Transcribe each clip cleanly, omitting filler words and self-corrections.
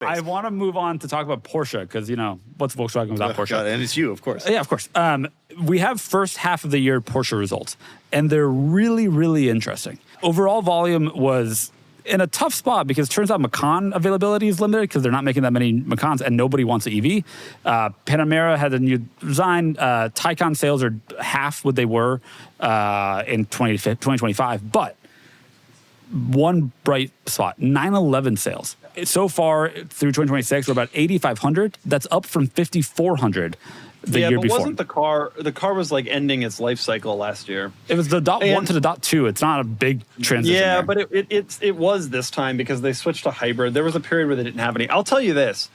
I want to move on to talk about Porsche because, what's Volkswagen without Porsche? God, and it's you, of course. Yeah, of course. We have first half of the year Porsche results, and they're really, really interesting. Overall volume was in a tough spot because it turns out Macan availability is limited because they're not making that many Macans and nobody wants an EV. Panamera had a new design. Taycan sales are half what they were in 2025, but one bright spot, 911 sales. So far through 2026, we're about 8,500. That's up from 5,400 the year before. Wasn't the car was like ending its life cycle last year. It was the .1 to the .2. It's not a big transition. Yeah, there. but it was this time because they switched to hybrid. There was a period where they didn't have any. I'll tell you this.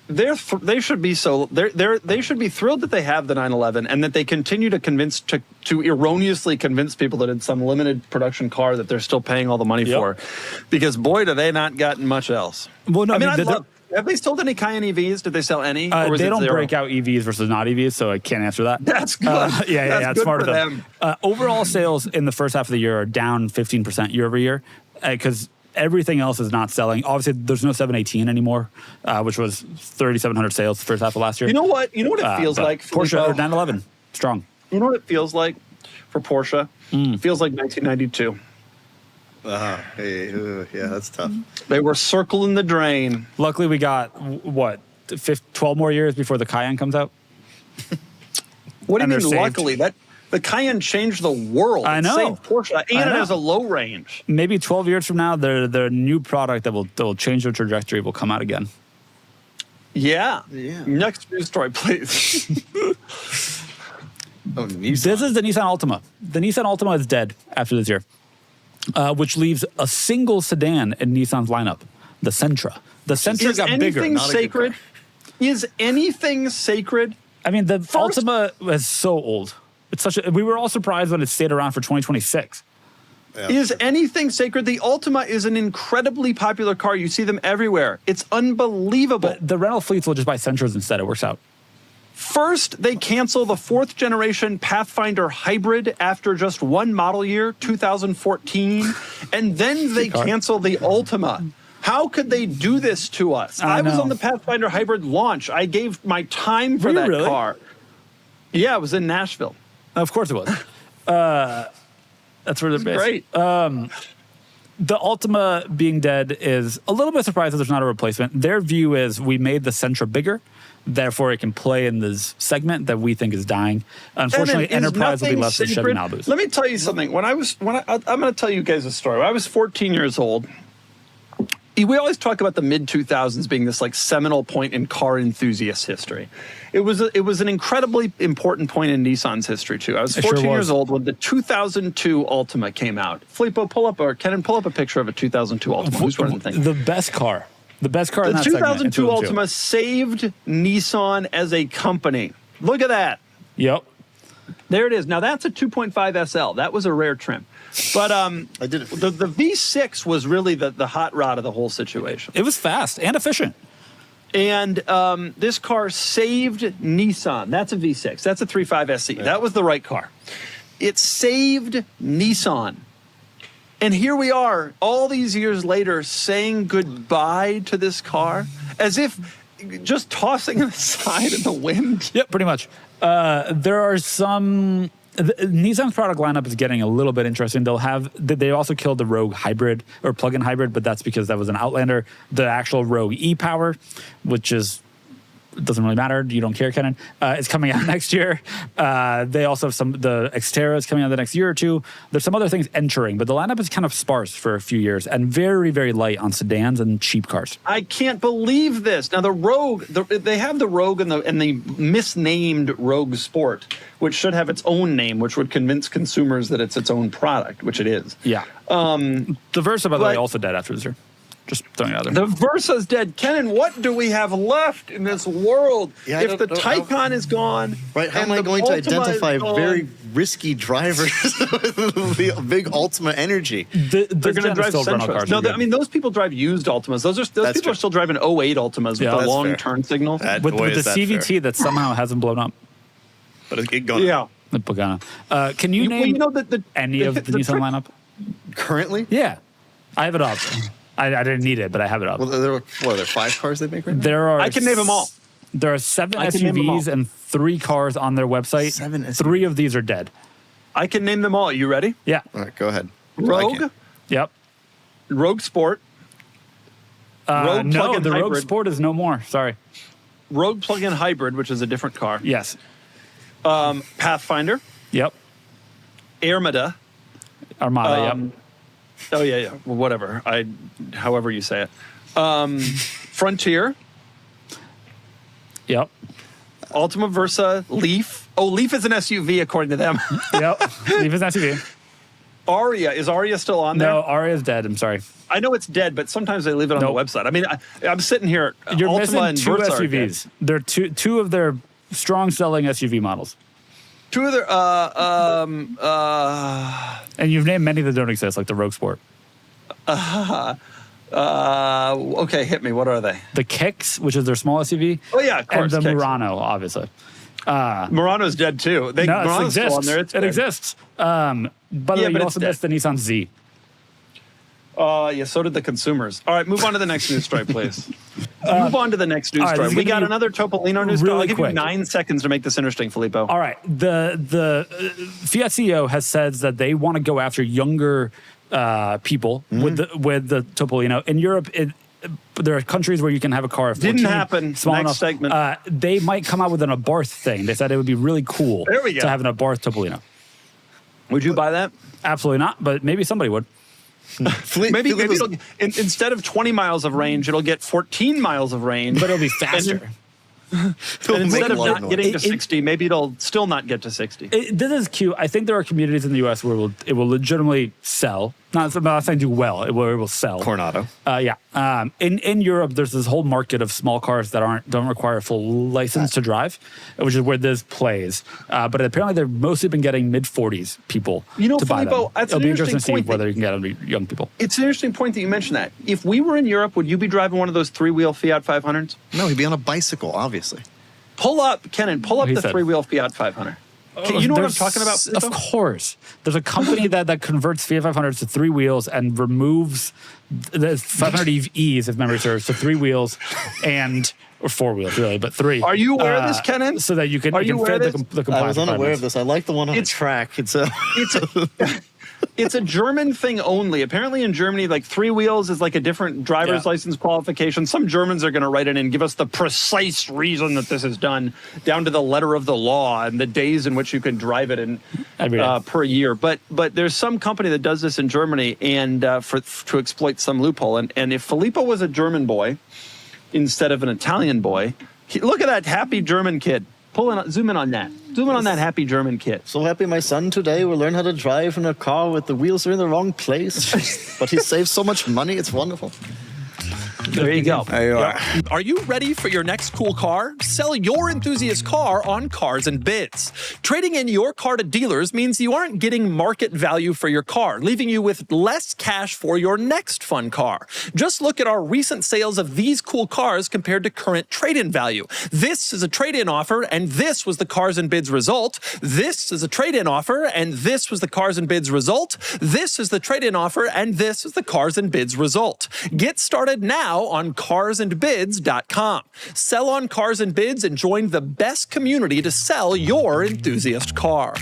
They should be they should be thrilled that they have the 911 and that they continue to erroneously convince people that it's some limited production car that they're still paying all the money for, because boy, do they not gotten much else. Well, no, have they sold any Cayenne EVs? Did they sell any? They don't break out EVs versus not EVs, so I can't answer that. That's good. That's good smart for of them. Overall sales in the first half of the year are down 15% year over year because everything else is not selling. Obviously, there's no 718 anymore, which was 3,700 sales the first half of last year. You know what it feels like? Porsche 911, strong. You know what it feels like for Porsche? It feels like 1992. Yeah, that's tough. They were circling the drain. Luckily, we got, 12 more years before the Cayenne comes out? What do you mean, luckily? The Cayenne changed the world. I know. It saved Porsche, and it has a low range. Maybe 12 years from now, their new product that will change their trajectory will come out again. Yeah. Next news story, please. This is the Nissan Altima. The Nissan Altima is dead after this year, which leaves a single sedan in Nissan's lineup, the Sentra. The Sentra got bigger. Is anything sacred? I mean, the Altima is so old. We were all surprised when it stayed around for 2026. Yeah. Is anything sacred? The Altima is an incredibly popular car. You see them everywhere. It's unbelievable. But the rental fleets will just buy Sentras instead. It works out. First, they cancel the 4th generation Pathfinder hybrid after just one model year, 2014. And then they cancel the Altima. How could they do this to us? I was on the Pathfinder hybrid launch. I gave my time for that car. Yeah, it was in Nashville. Of course it was. That's where they're based. Great. The Altima being dead is a little bit surprised that there's not a replacement. Their view is we made the Sentra bigger, therefore it can play in this segment that we think is dying. Unfortunately, Enterprise will be less than Chevy Malibus. Let me tell you something. I'm going to tell you guys a story. When I was 14 years old, we always talk about the mid-2000s being this like seminal point in car enthusiast history. It was an incredibly important point in Nissan's history too. I was 14 years old when the 2002 Altima came out. Filippo, pull up a picture of a 2002 Altima. Who's running the thing? The best car. The best car in that segment. The 2002 Altima saved Nissan as a company. Look at that. Yep. There it is. Now that's a 2.5 SL. That was a rare trim. But the V6 was really the hot rod of the whole situation. It was fast and efficient. And this car saved Nissan. That's a V6. That's a 3.5 SE. Yeah. That was the right car. It saved Nissan. And here we are, all these years later, saying goodbye to this car, as if just tossing it aside in the wind. Yep, pretty much. There are some... Nissan's product lineup is getting a little bit interesting. They also killed the Rogue hybrid or plug-in hybrid, but that's because that was an Outlander. The actual Rogue e-Power, which doesn't really matter. You don't care, Kenan. It's coming out next year. They also have the Xterra is coming out the next year or two. There's some other things entering, but the lineup is kind of sparse for a few years and very, very light on sedans and cheap cars. I can't believe this. Now the Rogue, they have the Rogue and the misnamed Rogue Sport, which should have its own name, which would convince consumers that it's its own product, which it is. Yeah. The Versa, by the way, also dead after this year. Just throwing it out there. The Versa's dead. Kenan, what do we have left in this world if the Taycan is gone? Right, how am I going to identify very risky drivers with a big Ultima energy? They're going to drive Sentras. No, I mean, those people drive used Ultimas. Those people are still driving 08 Ultimas with the long turn signal. With the CVT that somehow hasn't blown up. But it's gonna. Yeah. The Pagana. Can you name any of the Nissan lineup? Currently? Yeah. I have it up. I didn't need it, but I have it up. Well, there are 5 cars they make right now? There are. I can name them all. There are 7 I can name them SUVs all. and 3 cars on their website. 7 SUVs. 3 of these are dead. I can name them all. You ready? Yeah. All right, go ahead. I Rogue, can't. Yep. Rogue Sport, Rogue no, plug-in the Rogue hybrid. Sport is no more. Sorry. Rogue plug-in hybrid, which is a different car. Yes. Pathfinder, Yep. Armada. Armada. Yep. Oh yeah. Well, whatever. However you say it. Frontier, Yep. Altima Versa, Leaf. Oh, Leaf is an SUV according to them. Yep. Leave his SUV. Aria, is Aria still on there? No, Aria's dead. I'm sorry. I know it's dead, but sometimes they leave it on Nope. the website. I mean, I'm sitting here. You're Altima missing and 2 Versa are dead. SUVs. They're two of their strong selling SUV models. 2 of their. And you've named many that don't exist, like the Rogue Sport. Okay, hit me. What are they? The Kicks, which is their small SUV. Oh yeah, of course. And the Kicks. Murano, obviously. Murano's dead too. No, it Murano's still on exists. there. It's It dead. exists. By the Yeah, way, but you it's also dead. missed the Nissan Z. Yeah, so did the consumers. All right, move on to the next news story, please. Move on to the next news all right, story. this is We gonna got be another Topolino news story. really I'll give you quick. 9 seconds to make this interesting, Filippo. All right. The Fiat CEO has said that they want to go after younger people with the Topolino. In Europe, there are countries where you can have a car. Of 14, Didn't happen. Small Next enough. segment. They might come out with an Abarth thing. They said it would be really cool There we go. to have an Abarth Topolino. Would you buy that? Absolutely not, but maybe somebody would. Maybe it'll, instead of 20 miles of range, it'll get 14 miles of range. But it'll be faster. And make instead a of lot of not noise. getting to 60, maybe it'll still not get to 60. This is cute. I think there are communities in the U.S. where it will legitimately sell. I'm not saying do well. It will sell. Coronado. Yeah. In Europe, there's this whole market of small cars that don't require a full license to drive, which is where this plays. But apparently, they've mostly been getting mid-40s people to buy them. Filippo, that's It'll an be interesting interesting to see point whether you can get them to young people. It's an interesting point that you mentioned that. If we were in Europe, would you be driving one of those 3-wheel Fiat 500s? No, he'd be on a bicycle, obviously. Pull up the He said. 3-wheel Fiat 500. You know what I'm talking about, Filippo? Of course. There's a company that converts Fiat 500s to 3 wheels and removes the 500Es, if memory serves, to 3 wheels or 4 wheels, really, but 3. Are you aware of this, Kenan? So that you can Are you aware fit of this? the I compliance was unaware of requirements. this. I like the one on the track. It's a. It's a German thing only. Apparently in Germany, like 3 wheels is like a different driver's Yeah. license qualification. Some Germans are going to write in and give us the precise reason that this is done, down to the letter of the law and the days in which you can drive it Every day. per year. But there's some company that does this in Germany and to exploit some loophole. And if Filippo was a German boy instead of an Italian boy, look at that happy German kid. Zoom in on that. Zoom in on that happy German kid. So happy my son today will learn how to drive in a car with the wheels are in the wrong place. But he saves so much money. It's wonderful. There you go. There you are. Are you ready for your next cool car? Sell your enthusiast car on Cars and Bids. Trading in your car to dealers means you aren't getting market value for your car, leaving you with less cash for your next fun car. Just look at our recent sales of these cool cars compared to current trade-in value. This is a trade-in offer, and this was the Cars and Bids result. This is a trade-in offer, and this was the Cars and Bids result. This is the trade-in offer, and this is the Cars and Bids result. Get started now on carsandbids.com. Sell on Cars and Bids and join the best community to sell your enthusiast car.